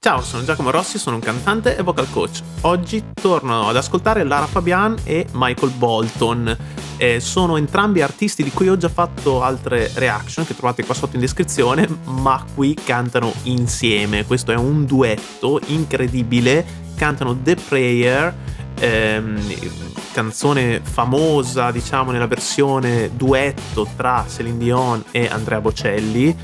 Ciao, sono Giacomo Rossi, sono un cantante e vocal coach. Oggi torno ad ascoltare Lara Fabian e Michael Bolton. Sono entrambi artisti di cui ho già fatto altre reaction che trovate qua sotto in descrizione, ma qui cantano insieme. Questo è un duetto incredibile. Cantano The Prayer, canzone famosa, diciamo, nella versione duetto tra Celine Dion e Andrea Bocelli.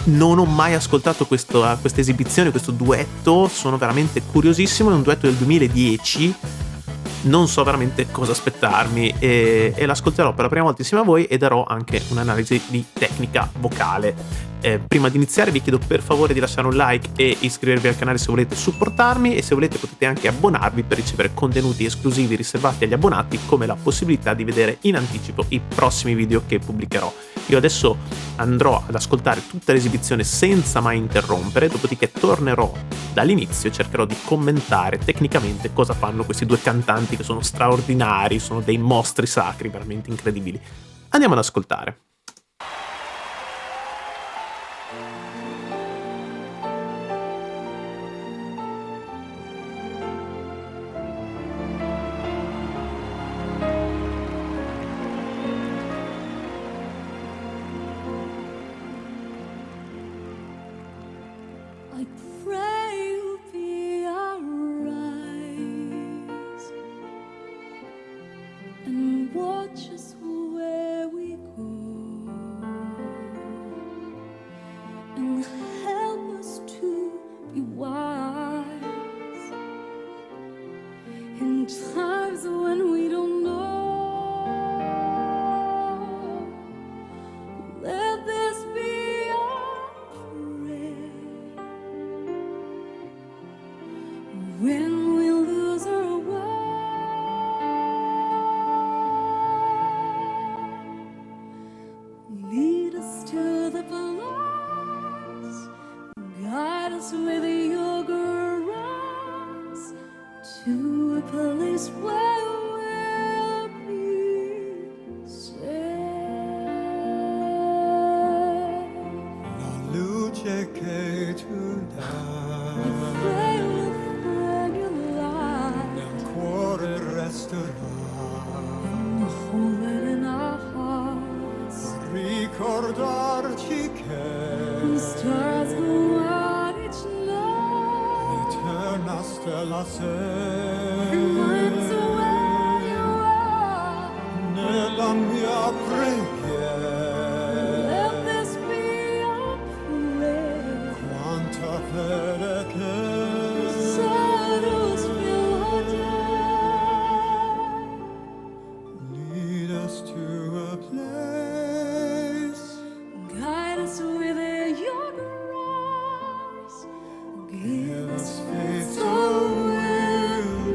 Non ho mai ascoltato questa esibizione, questo duetto, sono veramente curiosissimo, è un duetto del 2010, non so veramente cosa aspettarmi e l'ascolterò per la prima volta insieme a voi e darò anche un'analisi di tecnica vocale. Prima di iniziare vi chiedo per favore di lasciare un like e iscrivervi al canale se volete supportarmi, e se volete potete anche abbonarvi per ricevere contenuti esclusivi riservati agli abbonati, come la possibilità di vedere in anticipo i prossimi video che pubblicherò. Io adesso andrò ad ascoltare tutta l'esibizione senza mai interrompere, dopodiché tornerò dall'inizio e cercherò di commentare tecnicamente cosa fanno questi due cantanti che sono straordinari, sono dei mostri sacri veramente incredibili. Andiamo ad ascoltare. I pray you'll be our eyes and watch us where we go and help us to be wise in times when we don't know. Let this be our prayer. When we lose our way, lead us to the place, guide us with your grace, to a place where we'll be safe. La luce che tu dai Pray we'll find your light, nel cuore resterà. hold it in our hearts. Ricordarci che Stars go out each night, l'eterna stella sei reminds us where you are. nella mia preghiera. Let this be our prayer. Quanta fede che Shadows fill our day. lead us to a place. Guide us with your grace. Give us faith so we'll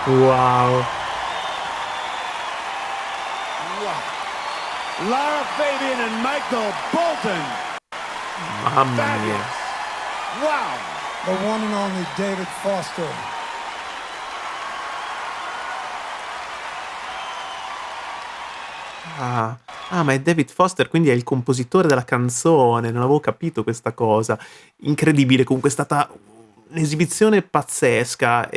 Wow, Wow. Lara Fabian and Michael Bolton. mamma mia. Fabulous. Wow. The one and only David Foster. Ma è David Foster, quindi è il compositore della canzone, non avevo capito questa cosa. Incredibile, comunque è stata un'esibizione pazzesca.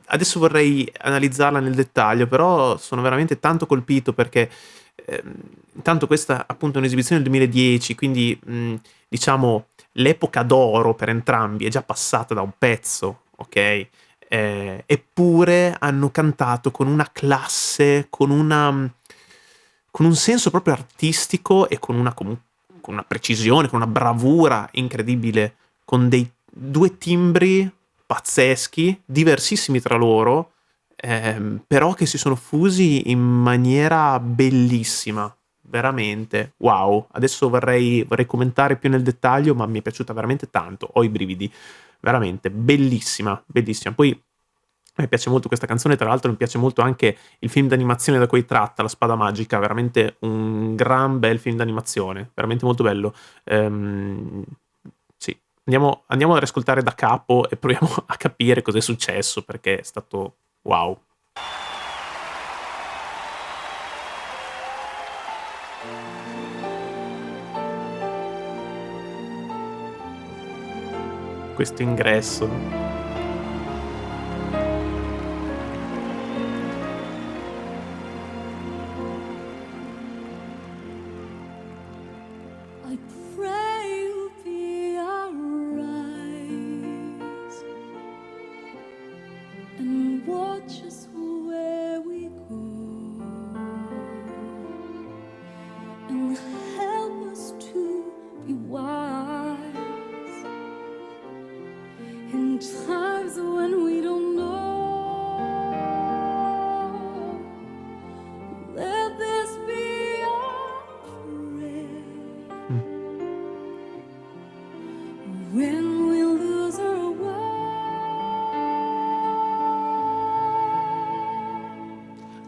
Adesso vorrei analizzarla nel dettaglio, però sono veramente tanto colpito perché intanto questa appunto è un'esibizione del 2010, quindi diciamo l'epoca d'oro per entrambi è già passata da un pezzo, ok? Eppure hanno cantato con una classe, con un senso proprio artistico e con con una precisione, con una bravura incredibile, con dei due timbri pazzeschi, diversissimi tra loro, però che si sono fusi in maniera bellissima, veramente. Wow, adesso vorrei commentare più nel dettaglio, ma mi è piaciuta veramente tanto, ho i brividi, veramente bellissima, bellissima. Poi a me piace molto questa canzone, tra l'altro mi piace molto anche il film d'animazione da cui tratta, La Spada Magica, veramente un gran bel film d'animazione, veramente molto bello. Sì, andiamo ad ascoltare da capo e proviamo a capire cos'è successo, perché è stato wow. Questo ingresso. I pray you'll be our eyes and watch us where we go and help us to be wise in times when we don't know. Let this be our prayer. When we lose our way,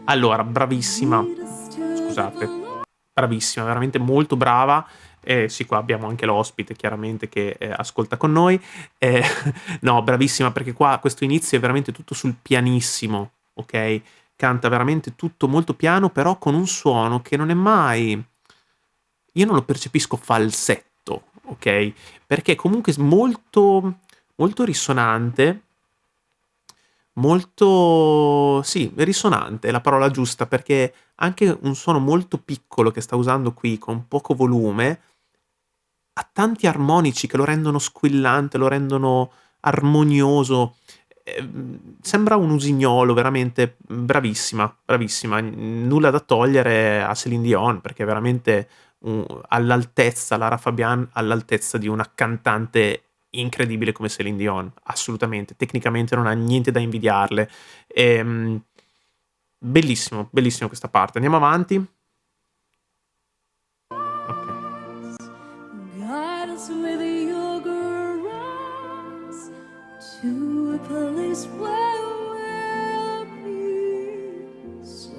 Allora, bravissima. lead us to the Scusate. below. Bravissima, veramente molto brava. Sì, qua abbiamo anche l'ospite, chiaramente, che ascolta con noi. Eh, no, bravissima, perché qua questo inizio è veramente tutto sul pianissimo, ok? Canta veramente tutto molto piano, però con un suono che non è mai... Io non lo percepisco falsetto, ok? Perché comunque è molto, molto risonante, molto... sì, risonante è la parola giusta, perché anche un suono molto piccolo che sta usando qui, con poco volume, ha tanti armonici che lo rendono squillante, lo rendono armonioso. Sembra un usignolo, veramente bravissima, bravissima. Nulla da togliere a Céline Dion, perché è veramente all'altezza, Lara Fabian, all'altezza di una cantante incredibile come Céline Dion, assolutamente. Tecnicamente non ha niente da invidiarle. Bellissimo, bellissimo questa parte. Andiamo avanti. Ok. Guide us with your grace to a place where we'll be safe.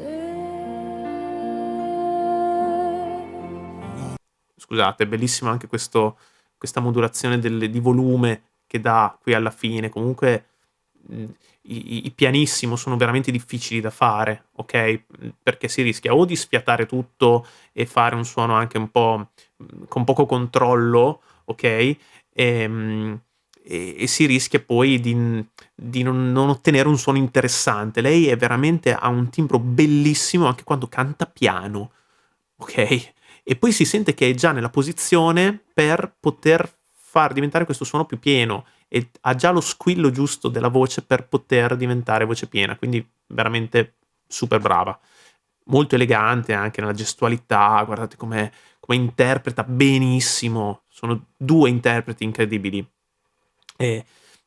Scusate, è bellissima anche questa modulazione di volume che dà qui alla fine. Comunque i pianissimo sono veramente difficili da fare, ok? Perché si rischia o di sfiatare tutto e fare un suono anche un po' con poco controllo, ok? E si rischia poi di non ottenere un suono interessante. Lei è veramente ha un timbro bellissimo anche quando canta piano, ok? E poi si sente che è già nella posizione per poter far diventare questo suono più pieno e ha già lo squillo giusto della voce per poter diventare voce piena, quindi veramente super brava. Molto elegante anche nella gestualità, guardate come interpreta benissimo, sono due interpreti incredibili. E,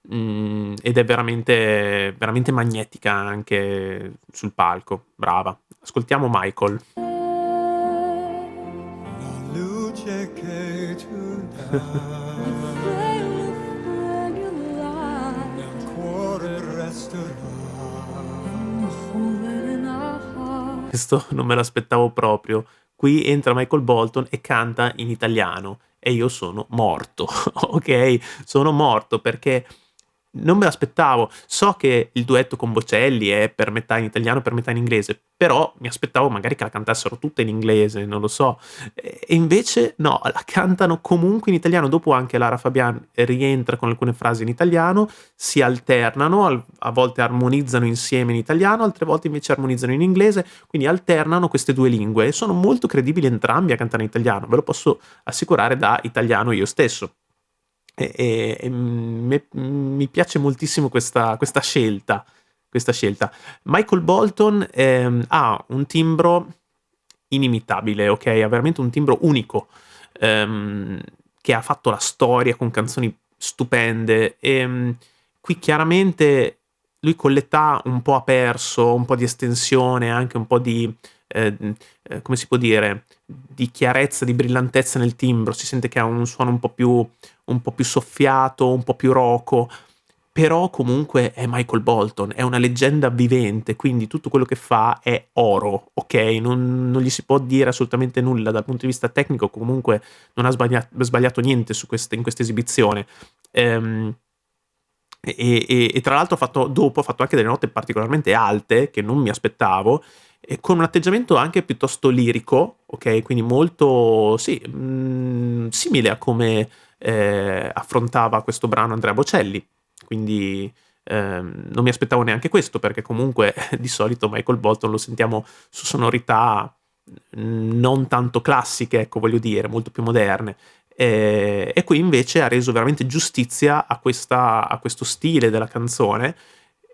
ed è veramente, veramente magnetica anche sul palco, brava. Ascoltiamo Michael. La luce che tu dai Pray we'll find your light. nel cuore resterà. questo non me l'aspettavo proprio. Qui entra Michael Bolton e canta in italiano e io sono morto, ok? Sono morto perché non me l'aspettavo. So che il duetto con Bocelli è per metà in italiano, per metà in inglese, però mi aspettavo magari che la cantassero tutta in inglese, non lo so. E invece no, la cantano comunque in italiano. Dopo anche Lara Fabian rientra con alcune frasi in italiano, si alternano, a volte armonizzano insieme in italiano, altre volte invece armonizzano in inglese, quindi alternano queste due lingue e sono molto credibili entrambi a cantare in italiano, ve lo posso assicurare da italiano io stesso. Mi piace moltissimo questa scelta. Questa scelta. Michael Bolton ha un timbro inimitabile, ok? Ha veramente un timbro unico, che ha fatto la storia con canzoni stupende. Qui chiaramente lui con l'età un po' ha perso, un po' di estensione, anche un po' di, come si può dire, di chiarezza, di brillantezza nel timbro. Si sente che ha un suono un po' più soffiato, un po' più roco, però comunque è Michael Bolton, è una leggenda vivente, quindi tutto quello che fa è oro, ok? Non gli si può dire assolutamente nulla dal punto di vista tecnico, comunque non ha sbagliato niente in questa esibizione. E tra l'altro dopo ha fatto anche delle note particolarmente alte, che non mi aspettavo, e con un atteggiamento anche piuttosto lirico, ok? Quindi molto, sì, simile a come affrontava questo brano Andrea Bocelli. Quindi non mi aspettavo neanche questo, perché comunque di solito Michael Bolton lo sentiamo su sonorità non tanto classiche, ecco, voglio dire, molto più moderne. E qui invece ha reso veramente giustizia a questo stile della canzone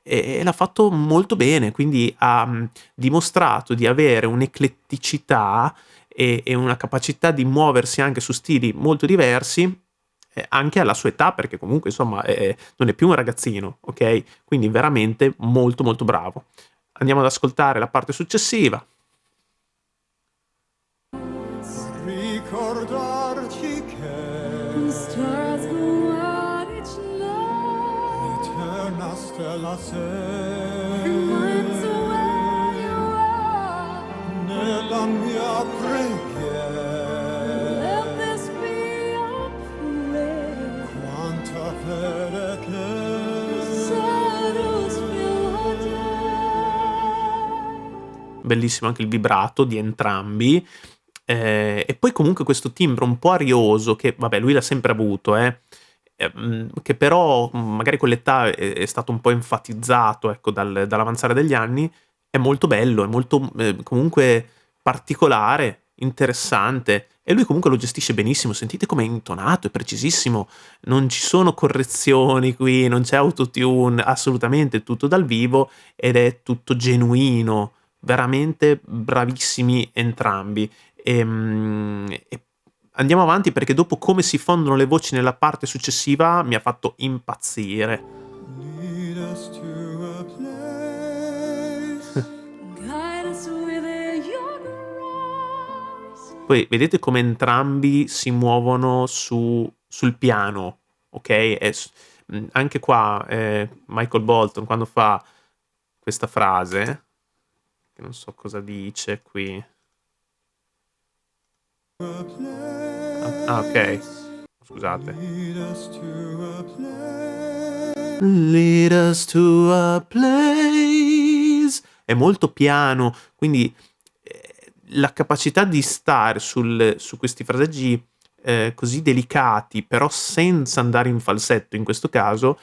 e l'ha fatto molto bene, quindi ha dimostrato di avere un'ecletticità e una capacità di muoversi anche su stili molto diversi, anche alla sua età, perché comunque insomma non è più un ragazzino, ok? Quindi veramente molto molto bravo. Andiamo ad ascoltare la parte successiva. Ricordarci che Stars go out each night. eterna stella Reminds sei of where you are. nella mia preghiera. Let this be your prayer. Quanta fede che Shadows fill our day. Bellissimo anche il vibrato di entrambi. E poi comunque questo timbro un po' arioso, che vabbè lui l'ha sempre avuto, che però magari con l'età è stato un po' enfatizzato, ecco, dall'avanzare degli anni, è molto bello, è molto comunque particolare, interessante, e lui comunque lo gestisce benissimo. Sentite com'è intonato, è precisissimo, non ci sono correzioni qui, non c'è autotune, assolutamente tutto dal vivo ed è tutto genuino, veramente bravissimi entrambi. E andiamo avanti perché dopo come si fondono le voci nella parte successiva mi ha fatto impazzire. lead us to a place. Guide us with your grace. Poi vedete come entrambi si muovono sul piano, ok? Anche qua Michael Bolton quando fa questa frase, che non so cosa dice qui. Ok, scusate. Lead us to a place. Lead us to a place. È molto piano, quindi la capacità di stare su questi fraseggi così delicati, però senza andare in falsetto in questo caso,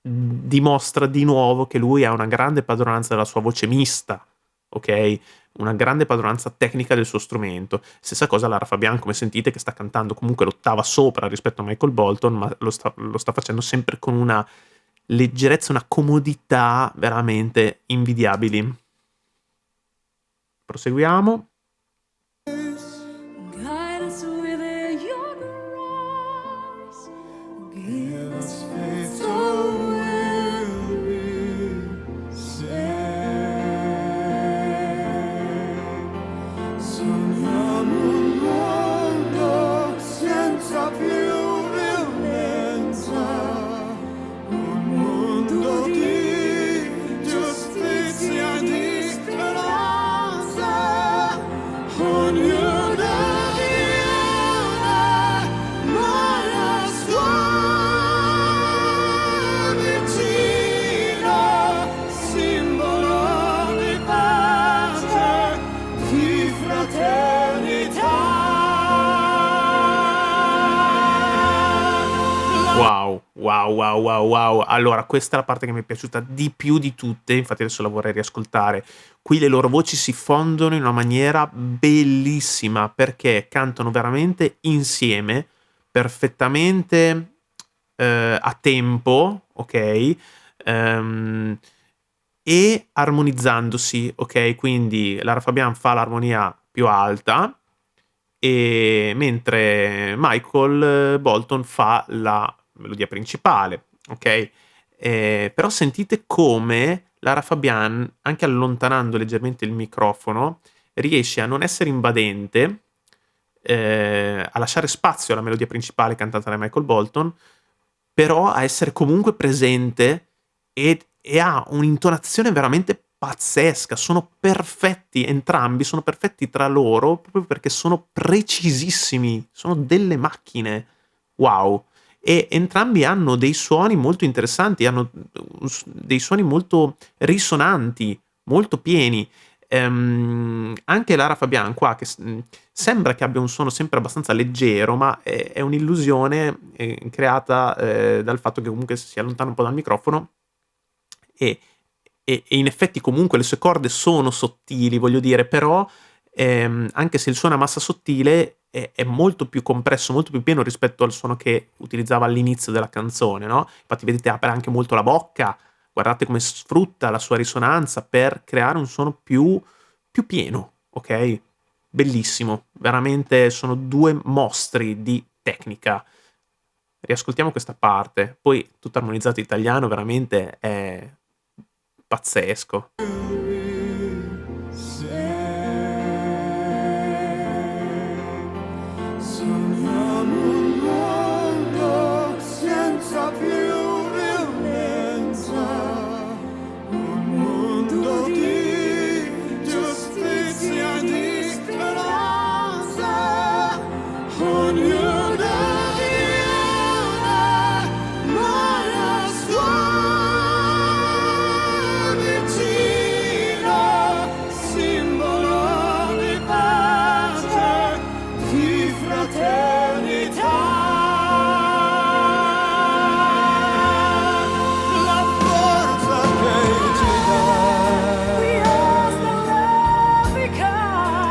dimostra di nuovo che lui ha una grande padronanza della sua voce mista, ok? Una grande padronanza tecnica del suo strumento. Stessa cosa Lara Fabian, come sentite, che sta cantando comunque l'ottava sopra rispetto a Michael Bolton, ma lo sta facendo sempre con una leggerezza, una comodità veramente invidiabili. Proseguiamo. Guide us with your grace. Give us faith So we'll be saved. Sogniamo un mondo senza più violenza, un mondo di giustizia e di speranza. wow, wow, wow. Allora, questa è la parte che mi è piaciuta di più di tutte, infatti adesso la vorrei riascoltare. Qui le loro voci si fondono in una maniera bellissima perché cantano veramente insieme, perfettamente a tempo, ok? Ehm, e armonizzandosi, ok? Quindi Lara Fabian fa l'armonia più alta e mentre Michael Bolton fa la melodia principale, ok? Però sentite come Lara Fabian, anche allontanando leggermente il microfono, riesce a non essere invadente, a lasciare spazio alla melodia principale cantata da Michael Bolton, però a essere comunque presente e ha un'intonazione veramente pazzesca. Sono perfetti, entrambi sono perfetti tra loro proprio perché sono precisissimi, sono delle macchine. Wow. E entrambi hanno dei suoni molto interessanti, hanno dei suoni molto risonanti, molto pieni. Anche Lara Fabian qua sembra che abbia un suono sempre abbastanza leggero, ma è un'illusione creata dal fatto che comunque si allontana un po' dal microfono e, e in effetti comunque le sue corde sono sottili, voglio dire, però anche se il suono a massa sottile è molto più compresso, molto più pieno rispetto al suono che utilizzava all'inizio della canzone, no? Infatti vedete apre anche molto la bocca, guardate come sfrutta la sua risonanza per creare un suono più pieno, ok? Bellissimo, veramente sono due mostri di tecnica. Riascoltiamo questa parte, poi tutto armonizzato italiano veramente è pazzesco. Sogniamo un mondo senza più violenza, un mondo di giustizia e di speranza, ognuno di una mano sua vicina, simbolo di pace, di fraternità. La forza che ci dà. We are the love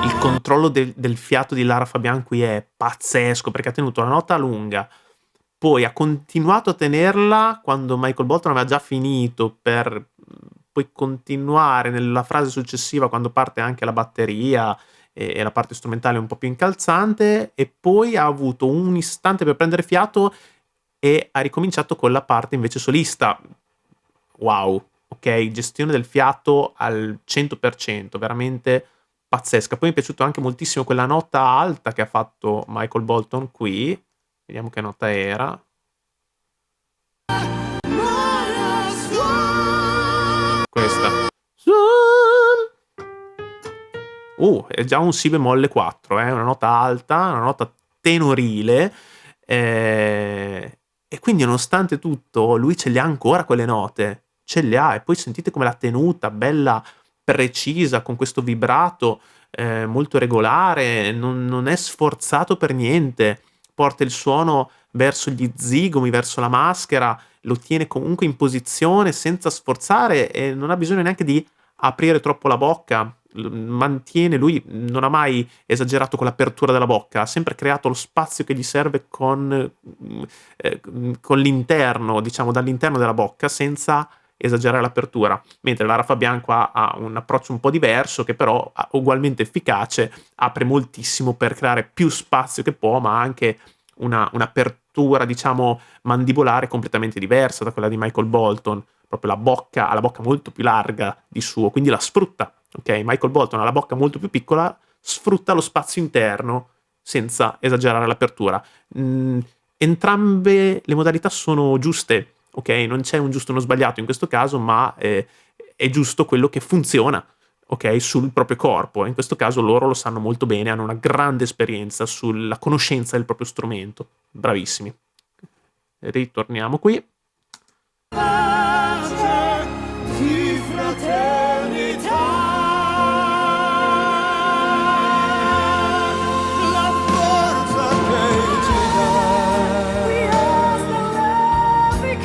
Il controllo del fiato di Lara Fabian qui è pazzesco perché ha tenuto la nota lunga, poi ha continuato a tenerla quando Michael Bolton aveva già finito per poi continuare nella frase successiva quando parte anche la batteria e la parte strumentale un po' più incalzante e poi ha avuto un istante per prendere fiato e ha ricominciato con la parte invece solista. Wow, ok, gestione del fiato al 100%, veramente pazzesca. Poi mi è piaciuto anche moltissimo quella nota alta che ha fatto Michael Bolton qui. Vediamo che nota era. Questa. È già un si bemolle 4, una nota alta, una nota tenorile. E quindi nonostante tutto lui ce le ha ancora quelle note. Ce le ha. E poi sentite come l'ha tenuta, bella precisa, con questo vibrato molto regolare. Non è sforzato per niente. Porta il suono verso gli zigomi, verso la maschera, lo tiene comunque in posizione senza sforzare e non ha bisogno neanche di aprire troppo la bocca. Mantiene, lui non ha mai esagerato con l'apertura della bocca, ha sempre creato lo spazio che gli serve con l'interno, diciamo dall'interno della bocca, senza esagerare l'apertura, mentre Lara Fabian qua ha un approccio un po' diverso che però ugualmente efficace, apre moltissimo per creare più spazio che può, ma anche un'apertura diciamo mandibolare completamente diversa da quella di Michael Bolton, proprio la bocca ha la bocca molto più larga di suo, quindi la sfrutta, ok? Michael Bolton ha la bocca molto più piccola, sfrutta lo spazio interno senza esagerare l'apertura. Entrambe le modalità sono giuste, ok? Non c'è un giusto o uno sbagliato in questo caso, ma è giusto quello che funziona, ok? Sul proprio corpo. In questo caso loro lo sanno molto bene, hanno una grande esperienza sulla conoscenza del proprio strumento. Bravissimi. Ritorniamo qui. Pace, di fraternità. La forza che ci dà. We are the love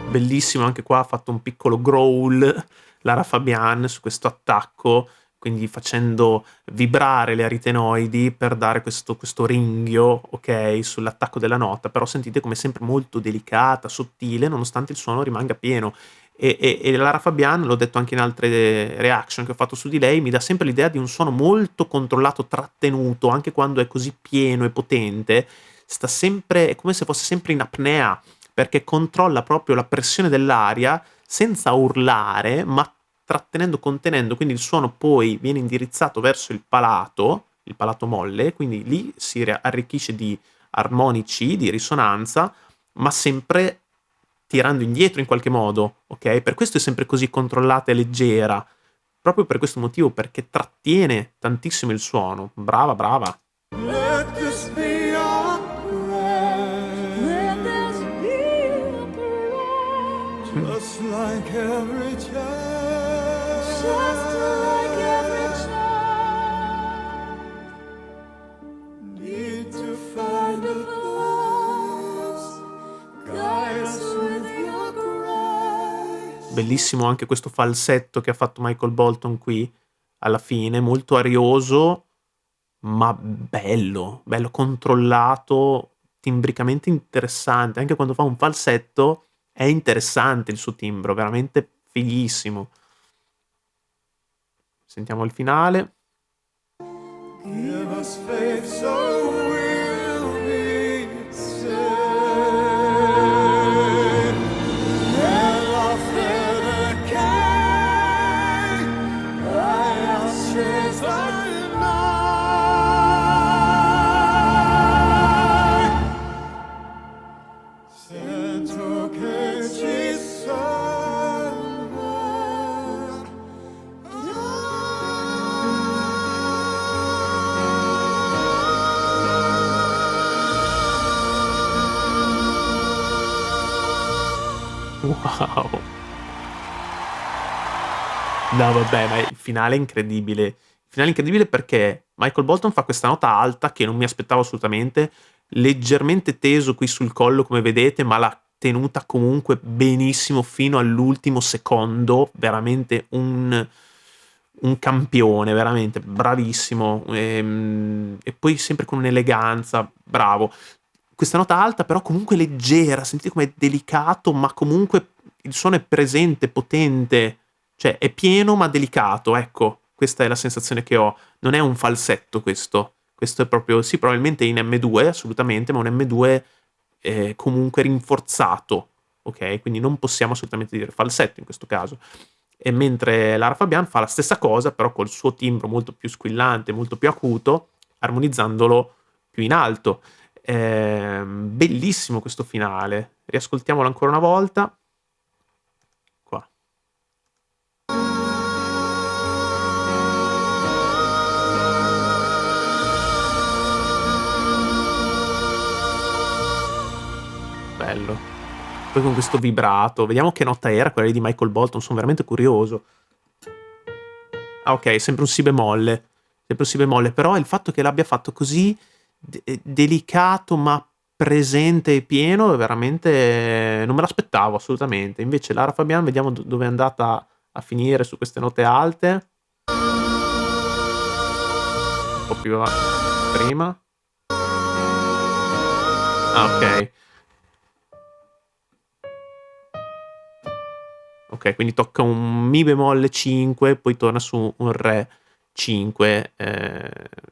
bellissimo anche qua, ha fatto un piccolo growl Lara Fabian su questo attacco, quindi facendo vibrare le aritenoidi per dare questo ringhio, ok, sull'attacco della nota, però sentite come sempre molto delicata, sottile, nonostante il suono rimanga pieno. E Lara Fabian, l'ho detto anche in altre reaction che ho fatto su di lei, mi dà sempre l'idea di un suono molto controllato, trattenuto, anche quando è così pieno e potente, sta sempre, è come se fosse sempre in apnea, perché controlla proprio la pressione dell'aria senza urlare, ma trattenendo, contenendo, quindi il suono poi viene indirizzato verso il palato molle, quindi lì si arricchisce di armonici, di risonanza, ma sempre tirando indietro in qualche modo, ok? Per questo è sempre così controllata e leggera, proprio per questo motivo, perché trattiene tantissimo il suono. Brava, brava. Let this be our prayer, Let this be a prayer, just like every child. just like every child. Need to find a place, guide us with your grace. Bellissimo anche questo falsetto che ha fatto Michael Bolton qui, alla fine, molto arioso, ma bello, controllato, timbricamente interessante. Anche quando fa un falsetto è interessante il suo timbro, veramente fighissimo. Sentiamo il finale. Give us faith so we'll be saved. And our feather came, by our strength by night. Sento che ci salverà. Wow. No, vabbè, ma il finale è incredibile. Il finale è incredibile perché Michael Bolton fa questa nota alta che non mi aspettavo assolutamente, leggermente teso qui sul collo, come vedete, ma l'ha tenuta comunque benissimo fino all'ultimo secondo. Veramente un campione, veramente bravissimo. E poi sempre con un'eleganza, bravo. Questa nota alta però comunque leggera, sentite com'è delicato, ma comunque il suono è presente, potente, cioè è pieno ma delicato, ecco, questa è la sensazione che ho. Non è un falsetto questo è proprio, sì, probabilmente in M2 assolutamente, ma un M2 comunque rinforzato, ok? Quindi non possiamo assolutamente dire falsetto in questo caso. E mentre Lara Fabian fa la stessa cosa, però col suo timbro molto più squillante, molto più acuto, armonizzandolo più in alto. Bellissimo questo finale. Riascoltiamolo ancora una volta. Qua. Bello. Poi con questo vibrato. Vediamo che nota era quella di Michael Bolton. Sono veramente curioso. Ah, ok, sempre un si bemolle. Sempre un si bemolle. Però il fatto che l'abbia fatto così delicato ma presente e pieno, veramente non me l'aspettavo assolutamente. Invece Lara Fabian, vediamo dove è andata a finire su queste note alte. Un po' più prima. Ah, ok. Ok, quindi tocca un Mi bemolle 5, poi torna su un Re 5,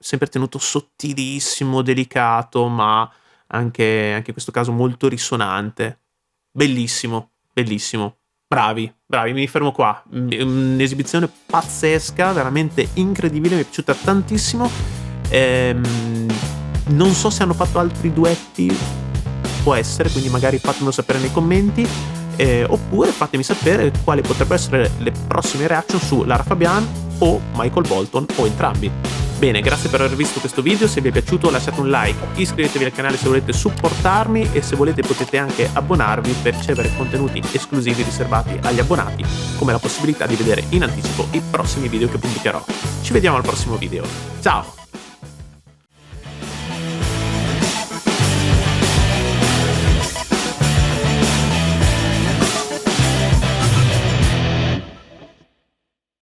sempre tenuto sottilissimo, delicato, ma anche in questo caso molto risonante. Bellissimo, bellissimo. Bravi, mi fermo qua. Un'esibizione pazzesca, veramente incredibile, mi è piaciuta tantissimo. Non so se hanno fatto altri duetti, può essere, quindi magari fatemelo sapere nei commenti. Oppure fatemi sapere quali potrebbero essere le prossime reaction su Lara Fabian o Michael Bolton o entrambi. Bene, grazie per aver visto questo video, se vi è piaciuto lasciate un like, iscrivetevi al canale se volete supportarmi e se volete potete anche abbonarvi per ricevere contenuti esclusivi riservati agli abbonati, come la possibilità di vedere in anticipo i prossimi video che pubblicherò. Ci vediamo al prossimo video, ciao!